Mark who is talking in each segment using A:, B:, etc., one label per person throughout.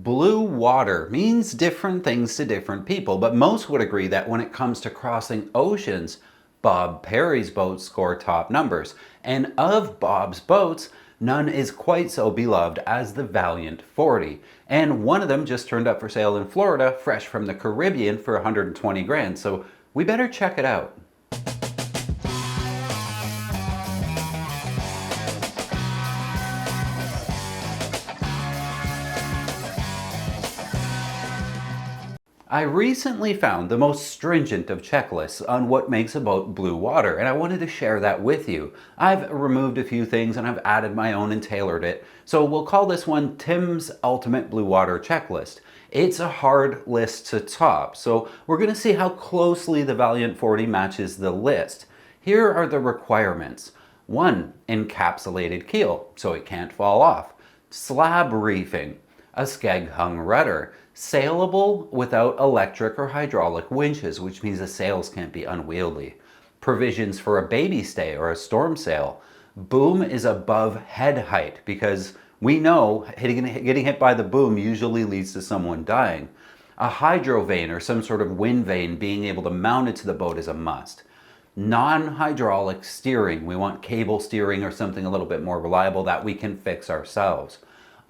A: Blue water means different things to different people, but most would agree that when it comes to crossing oceans, Bob Perry's boats score top numbers. And of Bob's boats, none is quite so beloved as the Valiant 40. And one of them just turned up for sale in Florida, fresh from the Caribbean for 120 grand. So we better check it out. I recently found the most stringent of checklists on what makes a boat blue water, and I wanted to share that with you. I've removed a few things and I've added my own and tailored it, so we'll call this one Tim's Ultimate Blue Water Checklist. It's a hard list to top, so we're going to see how closely the Valiant 40 matches the list. Here are the requirements. 1. Encapsulated keel, so it can't fall off. Slab reefing. A skeg-hung rudder. Sailable without electric or hydraulic winches, which means the sails can't be unwieldy. Provisions for a baby stay or a storm sail. Boom is above head height because we know getting hit by the boom usually leads to someone dying. A hydro vane or some sort of wind vane being able to mount it to the boat is a must. Non-hydraulic steering. We want cable steering or something a little bit more reliable that we can fix ourselves.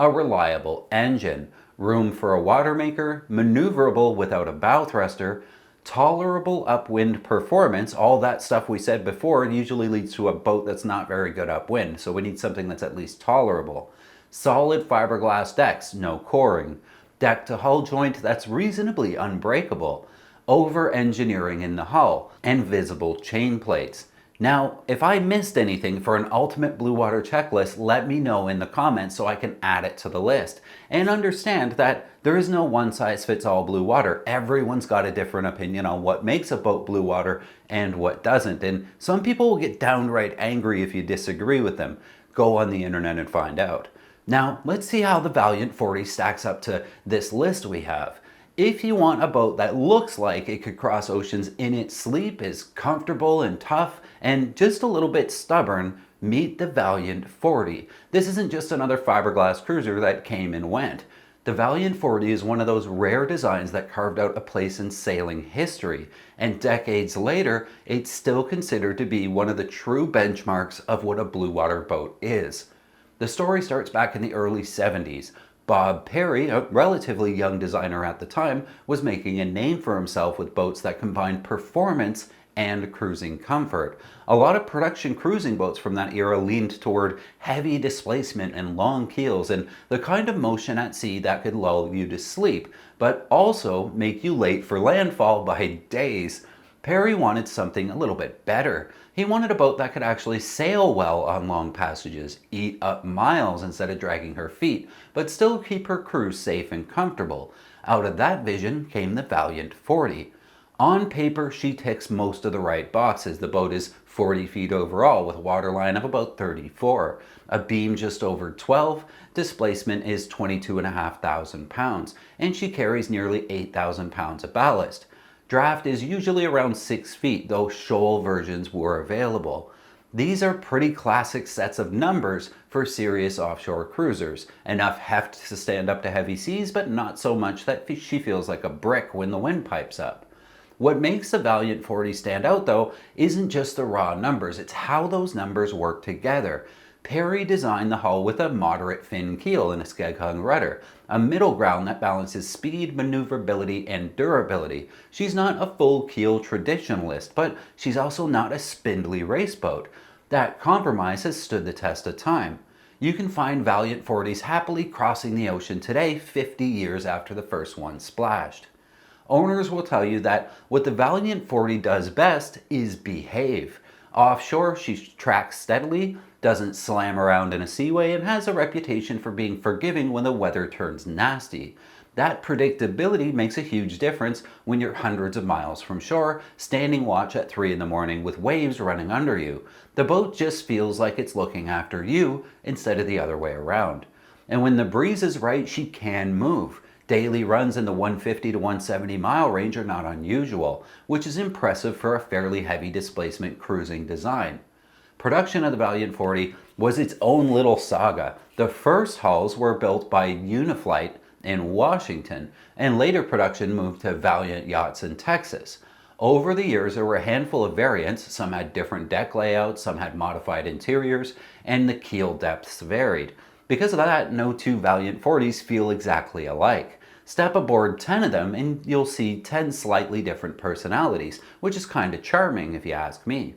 A: A reliable engine. Room for a water maker, maneuverable without a bow thruster, tolerable upwind performance. All that stuff we said before usually leads to a boat that's not very good upwind, so we need something that's at least tolerable. Solid fiberglass decks, no coring. Deck to hull joint that's reasonably unbreakable. Over-engineering in the hull, and visible chain plates. Now, if I missed anything for an ultimate blue water checklist, let me know in the comments so I can add it to the list. And understand that there is no one-size-fits-all blue water. Everyone's got a different opinion on what makes a boat blue water and what doesn't. And some people will get downright angry if you disagree with them. Go on the internet and find out. Now, let's see how the Valiant 40 stacks up to this list we have. If you want a boat that looks like it could cross oceans in its sleep, is comfortable and tough, and just a little bit stubborn, meet the Valiant 40. This isn't just another fiberglass cruiser that came and went. The Valiant 40 is one of those rare designs that carved out a place in sailing history, and decades later, it's still considered to be one of the true benchmarks of what a blue water boat is. The story starts back in the early 70s. Bob Perry, a relatively young designer at the time, was making a name for himself with boats that combined performance and cruising comfort. A lot of production cruising boats from that era leaned toward heavy displacement and long keels and the kind of motion at sea that could lull you to sleep, but also make you late for landfall by days. Perry wanted something a little bit better. He wanted a boat that could actually sail well on long passages, eat up miles instead of dragging her feet, but still keep her crew safe and comfortable. Out of that vision came the Valiant 40. On paper, she ticks most of the right boxes. The boat is 40 feet overall with a waterline of about 34, a beam just over 12, displacement is 22,500 pounds, and she carries nearly 8,000 pounds of ballast. Draft is usually around 6 feet, though shoal versions were available. These are pretty classic sets of numbers for serious offshore cruisers. Enough heft to stand up to heavy seas, but not so much that she feels like a brick when the wind pipes up. What makes the Valiant 40 stand out, though, isn't just the raw numbers, it's how those numbers work together. Perry designed the hull with a moderate fin keel and a skeg-hung rudder, a middle ground that balances speed, maneuverability, and durability. She's not a full keel traditionalist, but she's also not a spindly race boat. That compromise has stood the test of time. You can find Valiant 40s happily crossing the ocean today, 50 years after the first one splashed. Owners will tell you that what the Valiant 40 does best is behave. Offshore, she tracks steadily, doesn't slam around in a seaway, and has a reputation for being forgiving when the weather turns nasty. That predictability makes a huge difference when you're hundreds of miles from shore, standing watch at 3 in the morning with waves running under you. The boat just feels like it's looking after you instead of the other way around. And when the breeze is right, she can move. Daily runs in the 150 to 170 mile range are not unusual, which is impressive for a fairly heavy displacement cruising design. Production of the Valiant 40 was its own little saga. The first hulls were built by Uniflight in Washington, and later production moved to Valiant yachts in Texas. Over the years, there were a handful of variants. Some had different deck layouts, some had modified interiors, and the keel depths varied. Because of that, no two Valiant 40s feel exactly alike. Step aboard 10 of them and you'll see 10 slightly different personalities, which is kind of charming if you ask me.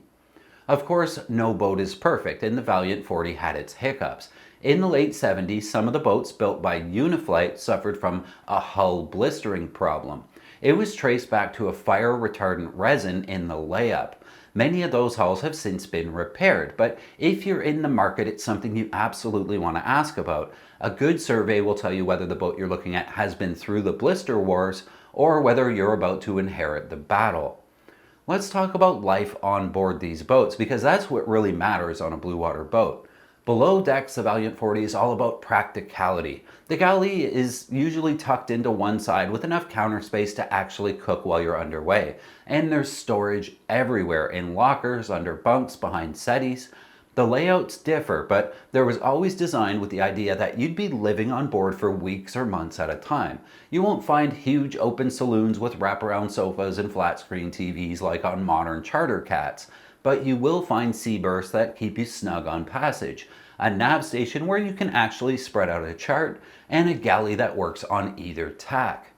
A: Of course, no boat is perfect, and the Valiant 40 had its hiccups. In the late 70s, some of the boats built by Uniflight suffered from a hull blistering problem. It was traced back to a fire retardant resin in the layup. Many of those hulls have since been repaired, but if you're in the market, it's something you absolutely want to ask about. A good survey will tell you whether the boat you're looking at has been through the blister wars or whether you're about to inherit the battle. Let's talk about life on board these boats, because that's what really matters on a blue water boat. Below decks, the Valiant 40 is all about practicality. The galley is usually tucked into one side with enough counter space to actually cook while you're underway. And there's storage everywhere, in lockers, under bunks, behind settees. The layouts differ, but there was always designed with the idea that you'd be living on board for weeks or months at a time. You won't find huge open saloons with wraparound sofas and flat screen TVs like on modern charter cats, but you will find sea berths that keep you snug on passage, a nav station where you can actually spread out a chart, and a galley that works on either tack.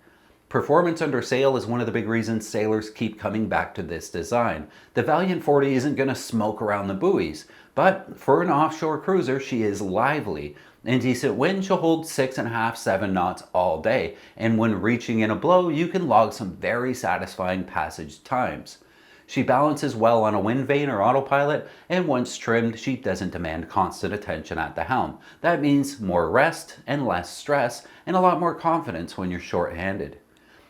A: Performance under sail is one of the big reasons sailors keep coming back to this design. The Valiant 40 isn't going to smoke around the buoys, but for an offshore cruiser, she is lively. In decent wind, she'll hold 6.5, 7 knots all day, and when reaching in a blow, you can log some very satisfying passage times. She balances well on a wind vane or autopilot, and once trimmed, she doesn't demand constant attention at the helm. That means more rest and less stress, and a lot more confidence when you're short-handed.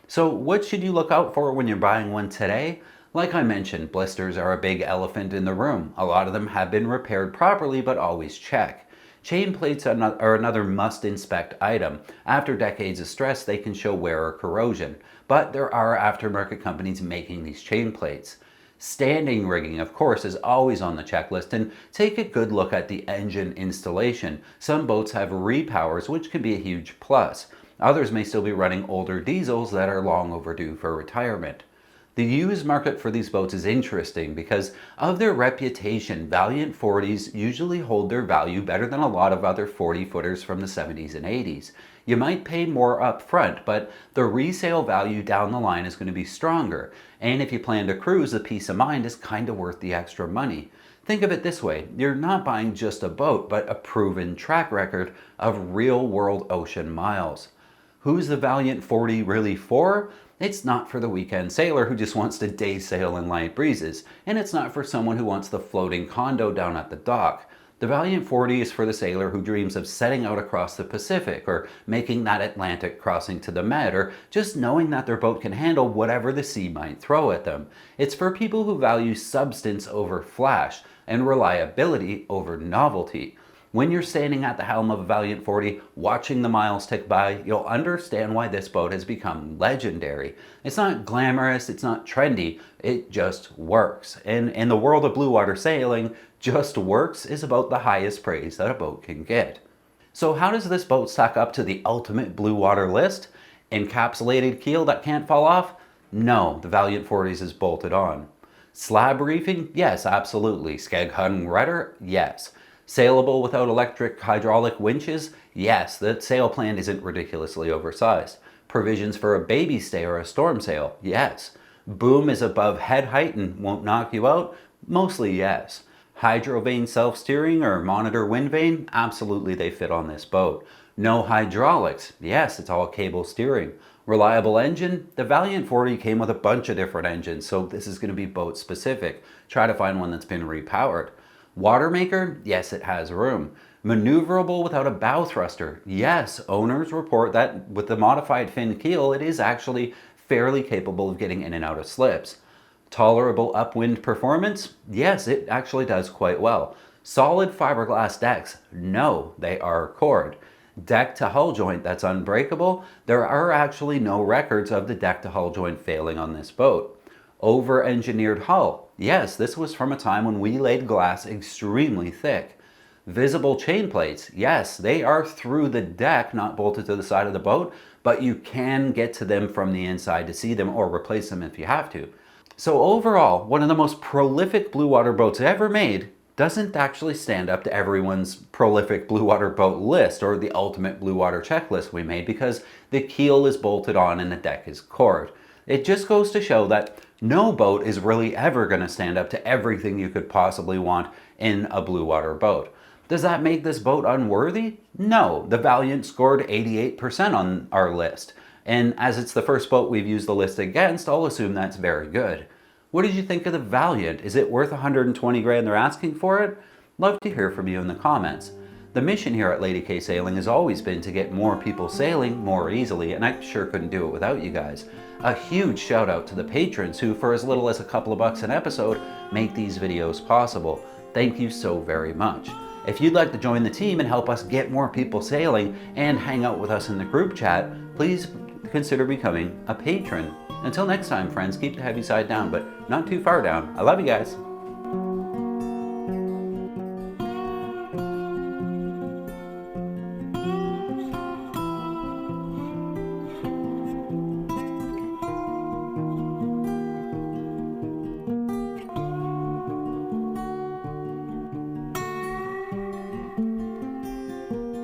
A: So what should you look out for when you're buying one today? Like I mentioned, blisters are a big elephant in the room. A lot of them have been repaired properly, but always check. Chain plates are another must-inspect item. After decades of stress, they can show wear or corrosion, but there are aftermarket companies making these chain plates. Standing rigging, of course, is always on the checklist, and take a good look at the engine installation. Some boats have repowers, which can be a huge plus. Others may still be running older diesels that are long overdue for retirement. The used market for these boats is interesting because of their reputation. Valiant 40s usually hold their value better than a lot of other 40-footers from the 70s and 80s. You might pay more up front, but the resale value down the line is going to be stronger. And if you plan to cruise, the peace of mind is kind of worth the extra money. Think of it this way, you're not buying just a boat, but a proven track record of real-world ocean miles. Who's the Valiant 40 really for? It's not for the weekend sailor who just wants to day sail in light breezes, and it's not for someone who wants the floating condo down at the dock. The Valiant 40 is for the sailor who dreams of setting out across the Pacific, or making that Atlantic crossing to the Med, or just knowing that their boat can handle whatever the sea might throw at them. It's for people who value substance over flash, and reliability over novelty. When you're standing at the helm of a Valiant 40, watching the miles tick by, you'll understand why this boat has become legendary. It's not glamorous, it's not trendy, it just works. And in the world of blue water sailing, just works is about the highest praise that a boat can get. So how does this boat stack up to the ultimate blue water list? Encapsulated keel that can't fall off? No, the Valiant 40s is bolted on. Slab reefing? Yes, absolutely. Skeg hung rudder? Yes. Sailable without electric hydraulic winches? Yes, the sail plan isn't ridiculously oversized. Provisions for a baby stay or a storm sail? Yes. Boom is above head height and won't knock you out? Mostly yes. Hydro vane self-steering or monitor wind vane? Absolutely they fit on this boat. No hydraulics? Yes, it's all cable steering. Reliable engine? The Valiant 40 came with a bunch of different engines, so this is going to be boat specific. Try to find one that's been repowered. Water maker? Yes, it has room. Maneuverable without a bow thruster? Yes, owners report that with the modified fin keel, it is actually fairly capable of getting in and out of slips. Tolerable upwind performance? Yes, it actually does quite well. Solid fiberglass decks? No, they are cord. Deck to hull joint that's unbreakable? There are actually no records of the deck to hull joint failing on this boat. Over-engineered hull? Yes, this was from a time when we laid glass extremely thick. Visible chain plates, yes, they are through the deck, not bolted to the side of the boat, but you can get to them from the inside to see them or replace them if you have to. So overall, one of the most prolific blue water boats ever made doesn't actually stand up to everyone's prolific blue water boat list or the ultimate blue water checklist we made, because the keel is bolted on and the deck is cored. It just goes to show that no boat is really ever going to stand up to everything you could possibly want in a blue water boat. Does that make this boat unworthy? No, the Valiant scored 88% on our list. And as it's the first boat we've used the list against, I'll assume that's very good. What did you think of the Valiant? Is it worth 120 grand they're asking for it? Love to hear from you in the comments. The mission here at Lady K Sailing has always been to get more people sailing more easily, and I sure couldn't do it without you guys. A huge shout out to the patrons who, for as little as a couple of bucks an episode, make these videos possible. Thank you so very much. If you'd like to join the team and help us get more people sailing and hang out with us in the group chat, please consider becoming a patron. Until next time, friends, keep the heavy side down, but not too far down. I love you guys.